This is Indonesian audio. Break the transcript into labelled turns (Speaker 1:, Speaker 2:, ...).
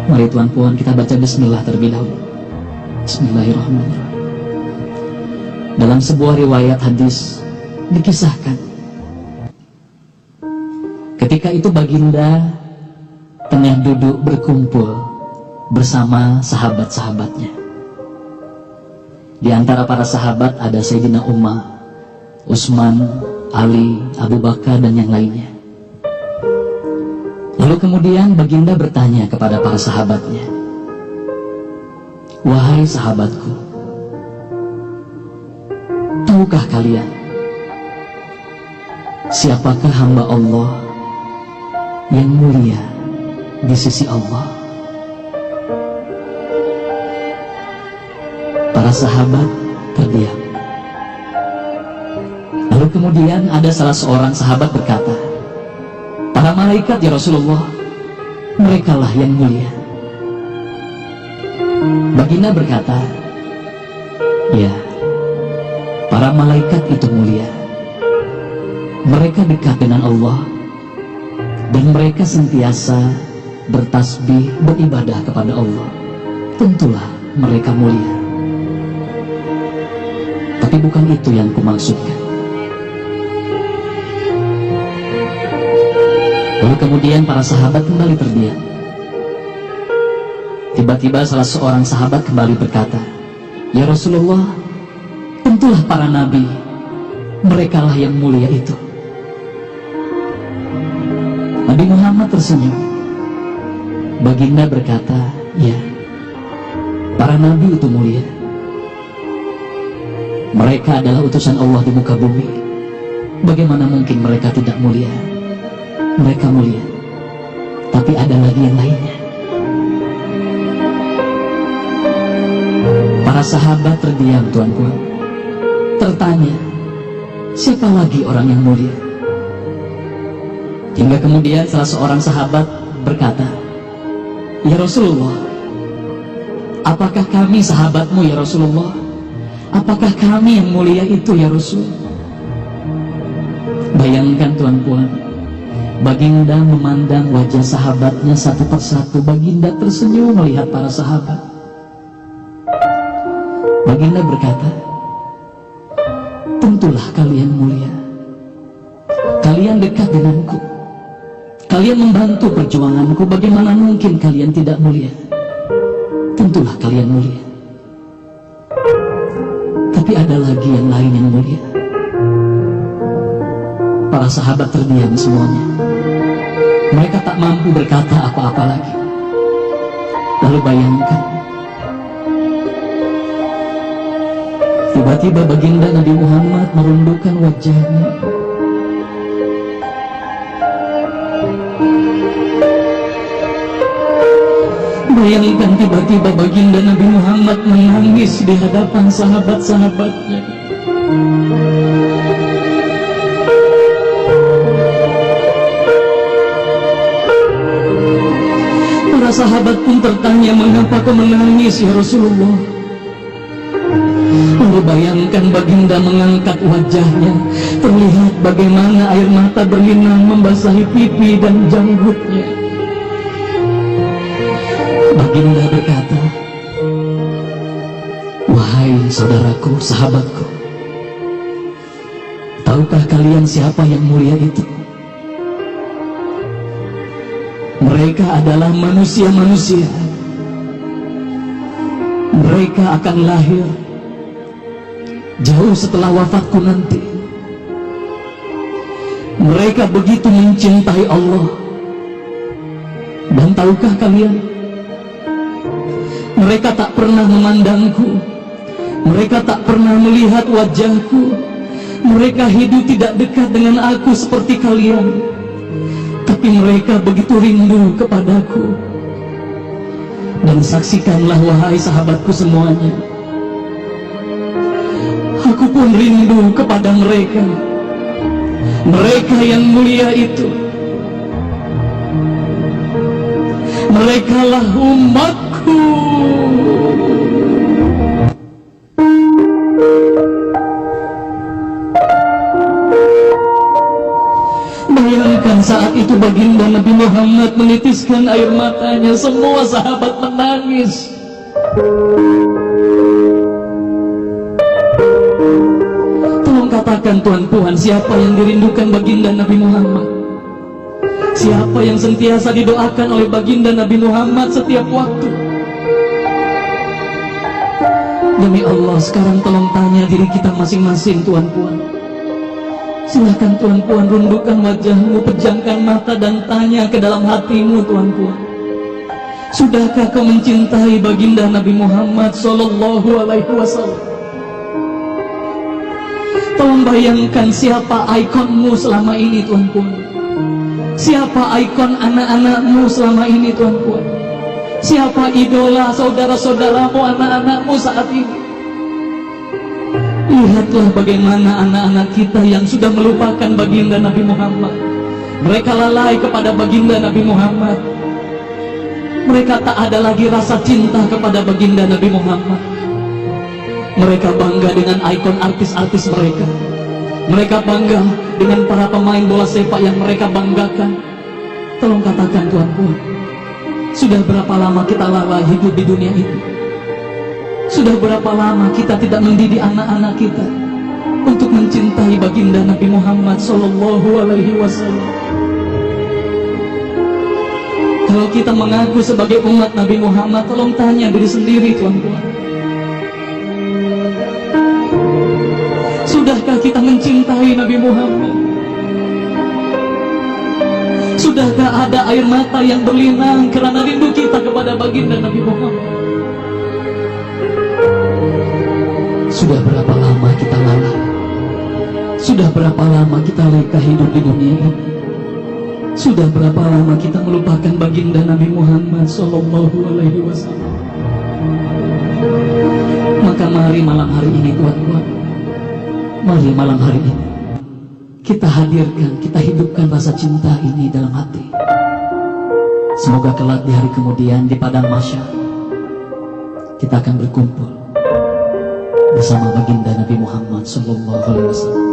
Speaker 1: Mari Tuan Puan kita baca bismillah terlebih dahulu. Bismillahirrahmanirrahim. Dalam sebuah riwayat hadis dikisahkan, ketika itu baginda tengah duduk berkumpul bersama sahabat-sahabatnya. Di antara para sahabat ada Sayyidina Umar, Utsman, Ali, Abu Bakar dan yang lainnya. Lalu kemudian baginda bertanya kepada para sahabatnya, "Wahai sahabatku, tahukah kalian siapakah hamba Allah yang mulia di sisi Allah?" Para sahabat terdiam. Lalu kemudian ada salah seorang sahabat berkata, "Para malaikat ya Rasulullah, merekalah yang mulia." Baginda berkata, "Ya, para malaikat itu mulia. Mereka dekat dengan Allah dan mereka sentiasa bertasbih, beribadah kepada Allah. Tentulah mereka mulia. Tapi bukan itu yang kumaksudkan." Lalu kemudian para sahabat kembali terdiam. Tiba-tiba salah seorang sahabat kembali berkata, "Ya Rasulullah, tentulah para nabi, merekalah yang mulia itu." Nabi Muhammad tersenyum. Baginda berkata, "Ya, para nabi itu mulia. Mereka adalah utusan Allah di muka bumi. Bagaimana mungkin mereka tidak mulia? Mereka mulia. Tapi ada lagi yang lainnya." Para sahabat terdiam, Tuan Puan. Tertanya, siapa lagi orang yang mulia? Hingga kemudian salah seorang sahabat berkata, "Ya Rasulullah, apakah kami sahabatmu ya Rasulullah? Apakah kami yang mulia itu ya Rasul?" Bayangkan Tuan Puan, baginda memandang wajah sahabatnya satu persatu. Baginda tersenyum melihat para sahabat. Baginda berkata, "Tentulah kalian mulia. Kalian dekat denganku. Kalian membantu perjuanganku. Bagaimana mungkin kalian tidak mulia? Tentulah kalian mulia. Tapi ada lagi yang lain yang mulia." Para sahabat terdiam semuanya. Mereka tak mampu berkata apa-apa lagi. Lalu bayangkan, tiba-tiba baginda Nabi Muhammad merundukkan wajahnya. Bayangkan tiba-tiba baginda Nabi Muhammad menangis di hadapan sahabat-sahabatnya. Para sahabat pun tertanya, "Mengapa kau menangis ya Rasulullah?" Lalu bayangkan baginda mengangkat wajahnya. Terlihat bagaimana air mata berlinang membasahi pipi dan janggutnya. Baginda berkata, "Wahai saudaraku, sahabatku, tahukah kalian siapa yang mulia itu? Mereka adalah manusia-manusia. Mereka akan lahir jauh setelah wafatku nanti. Mereka begitu mencintai Allah. Dan tahukah kalian, mereka tak pernah memandangku. Mereka tak pernah melihat wajahku. Mereka hidup tidak dekat dengan aku seperti kalian. Tapi mereka begitu rindu kepadaku. Dan saksikanlah wahai sahabatku semuanya, aku pun rindu kepada mereka. Mereka yang mulia itu, merekalah umatku." Bayangkan saat itu baginda Nabi Muhammad menitiskan air matanya, semua sahabat menangis. Tolong katakan Tuhan, siapa yang dirindukan baginda Nabi Muhammad? Siapa yang sentiasa didoakan oleh baginda Nabi Muhammad setiap waktu? Demi Allah, sekarang tolong tanya diri kita masing-masing, tuan-puan. Silahkan tuan-puan rundukkan wajahmu, pejamkan mata dan tanya ke dalam hatimu, tuan-puan. Sudahkah kau mencintai baginda Nabi Muhammad Sallallahu Alaihi Wasallam? Tolong bayangkan siapa ikonmu selama ini, tuan-puan. Siapa ikon anak-anakmu selama ini, tuan-puan. Siapa idola saudara-saudaramu, anak-anakmu saat ini. Lihatlah bagaimana anak-anak kita yang sudah melupakan baginda Nabi Muhammad. Mereka lalai kepada baginda Nabi Muhammad. Mereka tak ada lagi rasa cinta kepada baginda Nabi Muhammad. Mereka bangga dengan ikon artis-artis mereka. Mereka bangga dengan para pemain bola sepak yang mereka banggakan. Tolong katakan tuan-puan, sudah berapa lama kita lalai hidup di dunia ini? Sudah berapa lama kita tidak mendidik anak-anak kita untuk mencintai baginda Nabi Muhammad Sallallahu Alaihi Wasallam? Kalau kita mengaku sebagai umat Nabi Muhammad, tolong tanya diri sendiri, tuan-tuan. Sudahkah kita mencintai Nabi Muhammad? Sudahkah ada air mata yang berlinang karena rindu kita kepada baginda Nabi Muhammad? Sudah berapa lama kita lalai? Sudah berapa lama kita leka hidup di dunia ini? Sudah berapa lama kita melupakan baginda Nabi Muhammad Sallallahu Alaihi Wasallam? Maka mari malam hari ini, tuan-tuan, mari malam hari ini kita hadirkan, kita hidupkan rasa cinta ini dalam hati. Semoga kelak di hari kemudian di padang mahsyar kita akan berkumpul bersama baginda Nabi Muhammad Sallallahu Alaihi Wasallam.